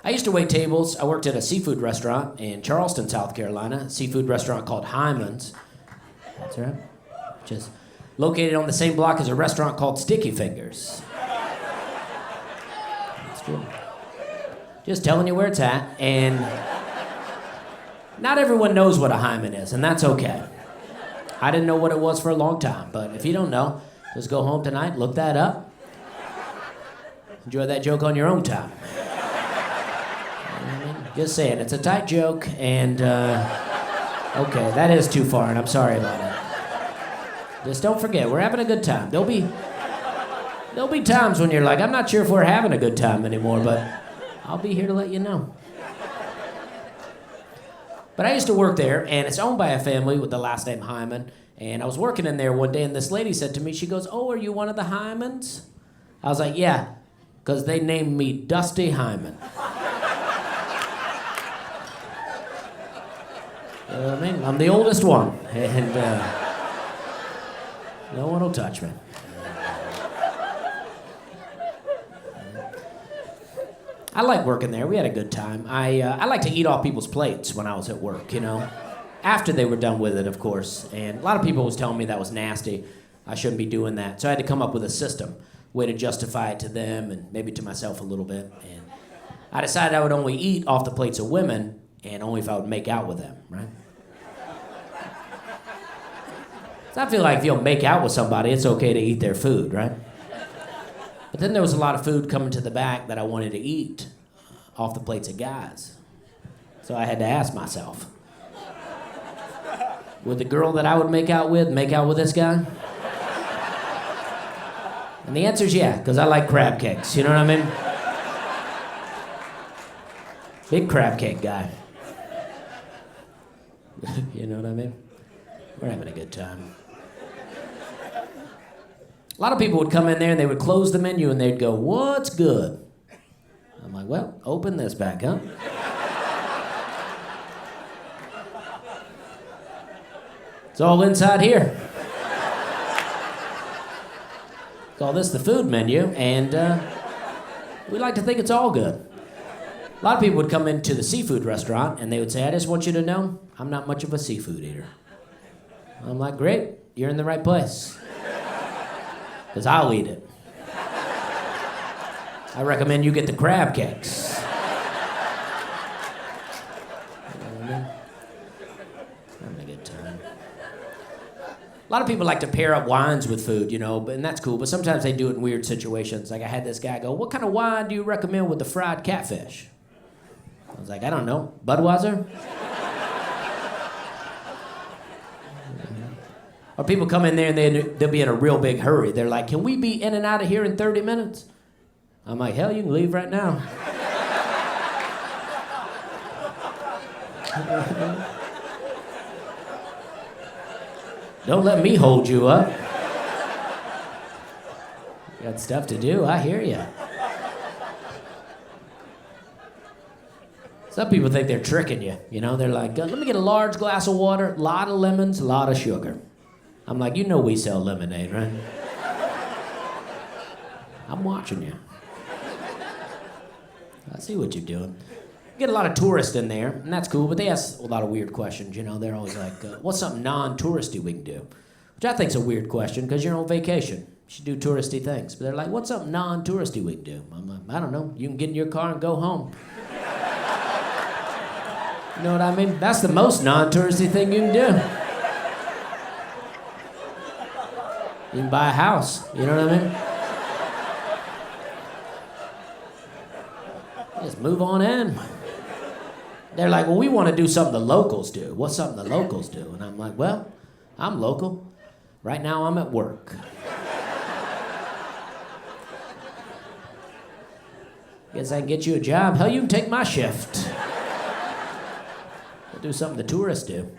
I used to wait tables. I worked at a seafood restaurant in Charleston, South Carolina, a seafood restaurant called Hymen's. That's right. Just located on the same block as a restaurant called Sticky Fingers. That's true. Just telling you where it's at, and not everyone knows what a hymen is, and that's okay. I didn't know what it was for a long time, but if you don't know, just go home tonight, look that up. Enjoy that joke on your own time. Just saying, it's a tight joke, and okay, that is too far, and I'm sorry about it. Just don't forget, we're having a good time. There'll be times when you're like, I'm not sure if we're having a good time anymore, but I'll be here to let you know. But I used to work there, and it's owned by a family with the last name Hymen, and I was working in there one day, and this lady said to me, she goes, "Oh, are you one of the Hymens?" I was like, "Yeah, because they named me Dusty Hymen." You know what I mean? I'm the oldest one, and no one will touch me. I like working there. We had a good time. I like to eat off people's plates when I was at work, you know, after they were done with it, of course. And a lot of people was telling me that was nasty. I shouldn't be doing that. So I had to come up with a system, way to justify it to them and maybe to myself a little bit. And I decided I would only eat off the plates of women and only if I would make out with them, right? So I feel like if you'll make out with somebody, it's okay to eat their food, right? But then there was a lot of food coming to the back that I wanted to eat off the plates of guys. So I had to ask myself, would the girl that I would make out with this guy? And the answer is yeah, because I like crab cakes, you know what I mean? Big crab cake guy. You know what I mean? We're having a good time. A lot of people would come in there and they would close the menu and they'd go, "What's good?" I'm like, "Well, open this back, huh?" It's all inside here. Call this the food menu, and we like to think it's all good. A lot of people would come into the seafood restaurant and they would say, "I just want you to know, I'm not much of a seafood eater." I'm like, "Great, you're in the right place. Because I'll eat it. I recommend you get the crab cakes." Having a good time. A lot of people like to pair up wines with food, you know, and that's cool, but sometimes they do it in weird situations. Like I had this guy go, "What kind of wine do you recommend with the fried catfish?" I was like, "I don't know, Budweiser?" Or people come in there and they'll be in a real big hurry. They're like, "Can we be in and out of here in 30 minutes? I'm like, "Hell, you can leave right now." Don't let me hold you up. You got stuff to do, I hear you. Some people think they're tricking you, you know? They're like, "Let me get a large glass of water, a lot of lemons, a lot of sugar." I'm like, "You know we sell lemonade, right?" I'm watching you. I see what you're doing. You get a lot of tourists in there, and that's cool, but they ask a lot of weird questions, you know? They're always like, "What's something non-touristy we can do?" Which I think's a weird question, because you're on vacation. You should do touristy things. But they're like, "What's something non-touristy we can do?" I'm like, "I don't know. You can get in your car and go home." You know what I mean? That's the most non-touristy thing you can do. You can buy a house, you know what I mean? Just move on in. They're like, "Well, we want to do something the locals do." "What's something the locals do?" And I'm like, "Well, I'm local. Right now I'm at work." Guess I can get you a job. Hell, you can take my shift. We'll do something the tourists do.